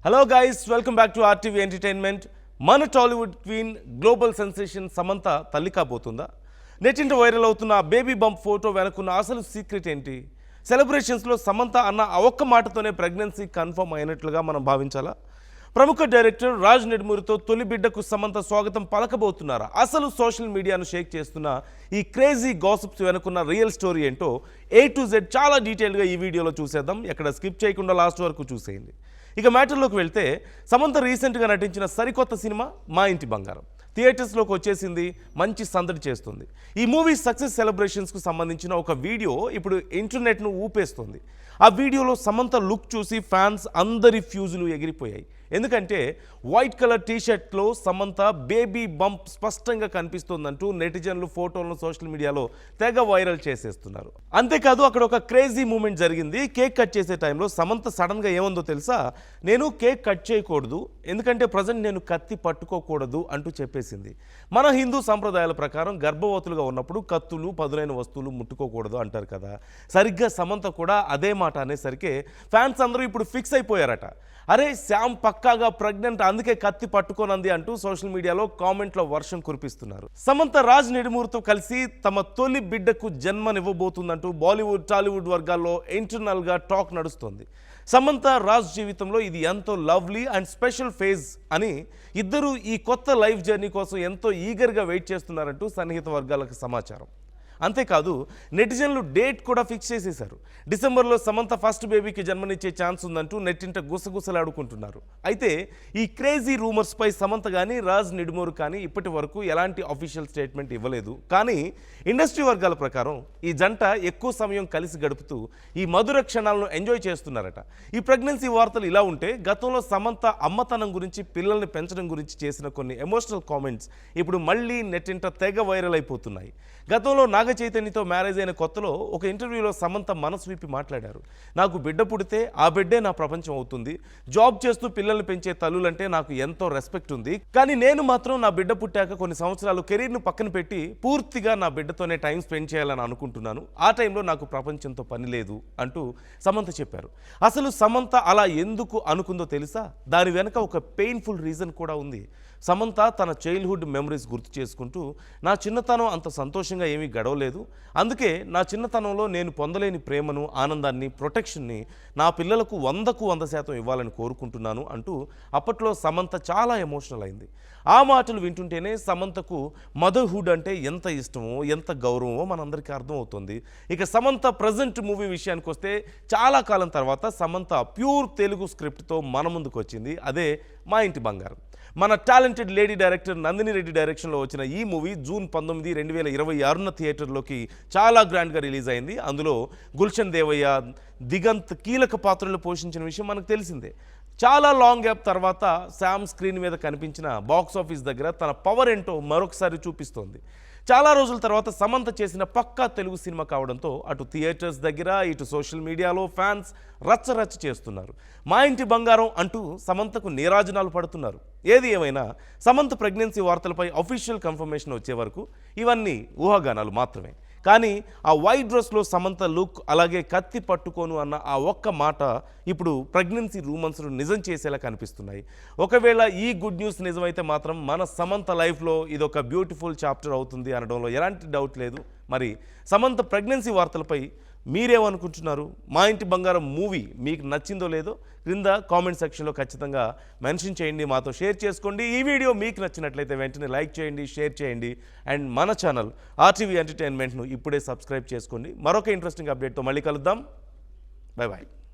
Hello guys, welcome back to RTV Entertainment. మన Tollywood queen global sensation Samantha తల్లి కాబోతుందా? నెట్టింట viral అవుతున్న బేబీ బంప్ ఫోటో వెనుకున్న అసలు సీక్రెట్ ఏంటి? సెలబ్రేషన్స్లో సమంత అన్న ఆ ఒక్క మాటతోనే ప్రెగ్నెన్సీ కన్ఫర్మ్ అయినట్లుగా మనం భావించాలా? ప్రముఖ డైరెక్టర్ రాజ్ నెడ్మూరితో తొలి బిడ్డకు సమంత స్వాగతం పలకబోతున్నారా? అసలు సోషల్ మీడియాను షేక్ చేస్తున్న ఈ క్రేజీ గాసిప్స్ వెనుకున్న రియల్ స్టోరీ ఏంటో A to Z చాలా డీటెయిల్గా ఈ వీడియోలో చూసేద్దాం. ఎక్కడ స్కిప్ చేయకుండా లాస్ట్ వరకు చూసేయండి. ఇక మ్యాటర్లోకి వెళ్తే సమంత రీసెంట్గా నటించిన సరికొత్త సినిమా మా ఇంటి బంగారం థియేటర్స్లోకి వచ్చేసింది, మంచి సందడి చేస్తుంది. ఈ మూవీ సక్సెస్ సెలబ్రేషన్స్కు సంబంధించిన ఒక వీడియో ఇప్పుడు ఇంటర్నెట్ను ఊపేస్తుంది. ఆ వీడియోలో సమంత లుక్ చూసి ఫ్యాన్స్ అందరి ఫ్యూజులు ఎగిరిపోయాయి. ఎందుకంటే వైట్ కలర్ టీషర్ట్లో సమంత బేబీ బంప్ స్పష్టంగా కనిపిస్తోందంటూ నెటిజన్లు ఫోటోలను సోషల్ మీడియాలో తెగ వైరల్ చేసేస్తున్నారు. అంతేకాదు అక్కడ ఒక క్రేజీ మూమెంట్ జరిగింది. కేక్ కట్ చేసే టైంలో సమంత సడన్గా ఏముందో తెలుసా? నేను కేక్ కట్ చేయకూడదు, ఎందుకంటే ప్రజెంట్ నేను కత్తి పట్టుకోకూడదు అంటూ చెప్పేసింది. మన హిందూ సంప్రదాయాల ప్రకారం గర్భవతులుగా ఉన్నప్పుడు కత్తులు పదునైన వస్తువులు ముట్టుకోకూడదు అంటారు కదా. సరిగ్గా సమంత కూడా అదే మాట అనేసరికి ఫ్యాన్స్ అందరూ ఇప్పుడు ఫిక్స్ అయిపోయారట. అరే శామ్ పక్కాగా ప్రెగ్నెంట్, అందుకే కత్తి పట్టుకోనంది అంటూ సోషల్ మీడియాలో కామెంట్ల వర్షం కురిపిస్తున్నారు. సమంత రాజ్ నెడుమూరితో కలిసి తమ తొలి బిడ్డకు జన్మనివ్వబోతుందంటూ బాలీవుడ్ టాలీవుడ్ వర్గాల్లో ఇంటర్నల్గా టాక్ నడుస్తోంది. సమంత రాజ్ జీవితంలో ఇది ఎంతో లవ్లీ అండ్ స్పెషల్ ఫేజ్ అని ఇద్దరూ ఈ కొత్త లైఫ్ జర్నీ కోసం ఎంతో ఈగర్గా వెయిట్ చేస్తున్నారంటూ సన్నిహిత వర్గాలకు సమాచారం. అంతేకాదు నెటిజన్లు డేట్ కూడా ఫిక్స్ చేసేశారు. డిసెంబర్లో సమంత ఫస్ట్ బేబీకి జన్మనిచ్చే ఛాన్స్ ఉందంటూ నెట్టింట గుసగుసలాడుకుంటున్నారు. అయితే ఈ క్రేజీ రూమర్స్పై సమంత కానీ రాజ్ నెడుమూరు కానీ ఇప్పటి వరకు ఎలాంటి అఫీషియల్ స్టేట్మెంట్ ఇవ్వలేదు. కానీ ఇండస్ట్రీ వర్గాల ప్రకారం ఈ జంట ఎక్కువ సమయం కలిసి గడుపుతూ ఈ మధుర క్షణాలను ఎంజాయ్ చేస్తున్నారట. ఈ ప్రెగ్నెన్సీ వార్తలు ఇలా ఉంటే గతంలో సమంత అమ్మతనం గురించి, పిల్లల్ని పెంచడం గురించి చేసిన కొన్ని ఎమోషనల్ కామెంట్స్ ఇప్పుడు మళ్ళీ నెట్టింట తెగ వైరల్ అయిపోతున్నాయి. గతంలో నాగ చైతన్యతో మ్యారేజ్ అయిన కొత్తలో ఒక ఇంటర్వ్యూలో సమంత మనసు విప్పి మాట్లాడారు. నాకు బిడ్డ పుడితే ఆ బిడ్డే నా ప్రపంచం అవుతుంది. జాబ్ చేస్తూ పిల్లల్ని పెంచే తల్లులంటే నాకు ఎంతో రెస్పెక్ట్ ఉంది. కానీ నేను మాత్రం నా బిడ్డ పుట్టాక కొన్ని సంవత్సరాలు కెరీర్ను పక్కన పెట్టి పూర్తిగా నా బిడ్డతోనే టైం స్పెండ్ చేయాలని అనుకుంటున్నాను. ఆ టైంలో నాకు ప్రపంచంతో పని లేదు అంటూ సమంత చెప్పారు. అసలు సమంత అలా ఎందుకు అనుకుందో తెలుసా? దాని వెనక ఒక పెయిన్ఫుల్ రీజన్ కూడా ఉంది. సమంత తన చైల్డ్హుడ్ మెమరీస్ గుర్తు చేసుకుంటూ, నా చిన్నతనం అంత సంతోషంగా ఏమీ గడవలేదు, అందుకే నా చిన్నతనంలో నేను పొందలేని ప్రేమను, ఆనందాన్ని, ప్రొటెక్షన్ని నా పిల్లలకు 100కు 100% ఇవ్వాలని కోరుకుంటున్నాను అంటూ అప్పట్లో సమంత చాలా ఎమోషనల్ అయింది. ఆ మాటలు వింటుంటేనే సమంతకు మదర్హుడ్ అంటే ఎంత ఇష్టమో, ఎంత గౌరవమో మనందరికీ అర్థమవుతుంది. ఇక సమంత ప్రజెంట్ మూవీ విషయానికి వస్తే చాలా కాలం తర్వాత సమంత ప్యూర్ తెలుగు స్క్రిప్ట్తో మన ముందుకు వచ్చింది. అదే మా ఇంటి బంగారం. మన talented lady director Nandini Reddy డైరెక్షన్లో వచ్చిన ఈ మూవీ జూన్ 19, 2026 థియేటర్లోకి చాలా గ్రాండ్గా రిలీజ్ అయింది. అందులో గుల్షన్ దేవయ్య, దిగంత్ కీలక పాత్రలు పోషించిన విషయం మనకు తెలిసిందే. చాలా లాంగ్ గ్యాప్ తర్వాత శామ్ స్క్రీన్ మీద కనిపించిన బాక్స్ ఆఫీస్ దగ్గర తన పవర్ ఏంటో మరొకసారి చూపిస్తోంది. చాలా రోజుల తర్వాత సమంత చేసిన పక్కా తెలుగు సినిమా కావడంతో అటు థియేటర్స్ దగ్గర, ఇటు సోషల్ మీడియాలో ఫ్యాన్స్ రచ్చరచ్చ చేస్తున్నారు. మా ఇంటి బంగారం అంటూ సమంతకు నీరాజనాలు పడుతున్నారు. ఏది ఏమైనా సమంత ప్రెగ్నెన్సీ వార్తలపై అఫీషియల్ కన్ఫర్మేషన్ వచ్చే వరకు ఇవన్నీ ఊహాగానాలు మాత్రమే. కానీ ఆ వైట్ డ్రెస్లో సమంత లుక్, అలాగే కత్తి పట్టుకోను అన్న ఆ ఒక్క మాట ఇప్పుడు ప్రెగ్నెన్సీ రూమర్స్ను నిజం చేసేలా కనిపిస్తున్నాయి. ఒకవేళ ఈ గుడ్ న్యూస్ నిజమైతే మాత్రం మన సమంత లైఫ్లో ఇదొక బ్యూటిఫుల్ చాప్టర్ అవుతుంది అనడంలో ఎలాంటి డౌట్ లేదు. మరి సమంత ప్రెగ్నెన్సీ వార్తలపై మీరేమనుకుంటున్నారు? మా ఇంటి బంగారం మూవీ మీకు నచ్చిందో లేదో క్రింద కామెంట్ సెక్షన్లో ఖచ్చితంగా మెన్షన్ చేయండి, మాతో షేర్ చేసుకోండి. ఈ వీడియో మీకు నచ్చినట్లయితే వెంటనే లైక్ చేయండి, షేర్ చేయండి. అండ్ మన ఛానల్ RTV ఎంటర్టైన్మెంట్ను ఇప్పుడే సబ్స్క్రైబ్ చేసుకోండి. మరొక ఇంట్రెస్టింగ్ అప్డేట్తో మళ్ళీ కలుద్దాం. Bye bye.